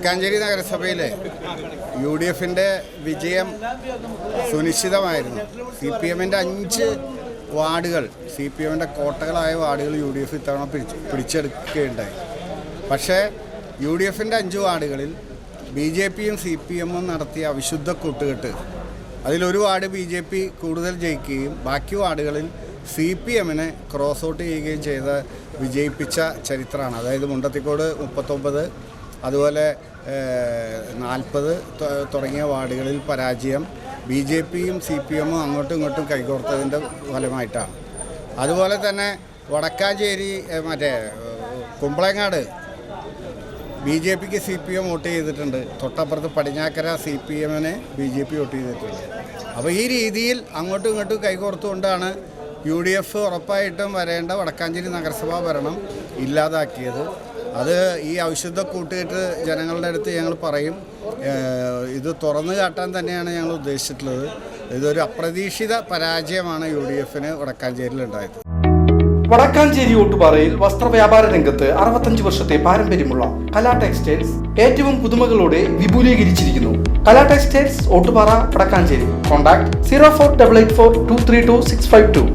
വടക്കാഞ്ചേരി നഗരസഭയിലെ UDFിൻ്റെ വിജയം സുനിശ്ചിതമായിരുന്നു. CPMൻ്റെ 5 വാർഡുകൾ, CPMൻ്റെ കോട്ടകളായ വാർഡുകൾ UDF ഇത്തവണ പിടിച്ചെടുക്കുകയുണ്ടായി. പക്ഷേ UDFിൻ്റെ 5 വാർഡുകളിൽ BJPയും CPMും നടത്തിയ അവിശുദ്ധ കൂട്ടുകെട്ട്, അതിലൊരു വാർഡ് BJP കൂടുതൽ ജയിക്കുകയും ബാക്കി വാർഡുകളിൽ CPMനെ ക്രോസ് ഔട്ട് ചെയ്യുകയും ചെയ്ത് വിജയിപ്പിച്ച ചരിത്രമാണ്. അതായത് മുണ്ടത്തിക്കോട് 39, അതുപോലെ 40 തുടങ്ങിയ വാർഡുകളിൽ പരാജയം BJPയും CPMും അങ്ങോട്ടും ഇങ്ങോട്ടും കൈകോർത്തതിൻ്റെ ഫലമായിട്ടാണ്. അതുപോലെ തന്നെ വടക്കാഞ്ചേരി കുമ്പളങ്ങാട് BJPക്ക് CPM വോട്ട് ചെയ്തിട്ടുണ്ട്. തൊട്ടപ്പുറത്ത് പടിഞ്ഞാക്കര CPMനെ BJP വോട്ട് ചെയ്തിട്ടുണ്ട്. അപ്പോൾ ഈ രീതിയിൽ അങ്ങോട്ടും ഇങ്ങോട്ടും കൈകോർത്തുകൊണ്ടാണ് UDF ഉറപ്പായിട്ടും വരേണ്ട വടക്കാഞ്ചേരി നഗരസഭാ ഭരണം ഇല്ലാതാക്കിയത്. അത് ഈ അവിശുദ്ധ കൂട്ടുകെട്ട് ജനങ്ങളുടെ അടുത്ത് ഞങ്ങൾ പറയും. ഇത് തുറന്നു കാട്ടാൻ തന്നെയാണ് ഞങ്ങൾ ഉദ്ദേശിച്ചിട്ടുള്ളത്. ഇതൊരു അപ്രതീക്ഷിത പരാജയമാണ് UDFന് വടക്കാഞ്ചേരിയിൽ ഉണ്ടായത്. വടക്കാഞ്ചേരി ഓട്ടുപാറയിൽ വസ്ത്രവ്യാപാര രംഗത്ത് 65 വർഷത്തെ പാരമ്പര്യമുള്ള കലാ ടെക്സ്റ്റൈൽസ് ഏറ്റവും പുതുമകളോടെ വിപുലീകരിച്ചിരിക്കുന്നു. കലാ ടെക്സ്റ്റൈൽസ് ഓട്ടുപാറ, വടക്കാഞ്ചേരി. കോൺടാക്ട് 04884232 652.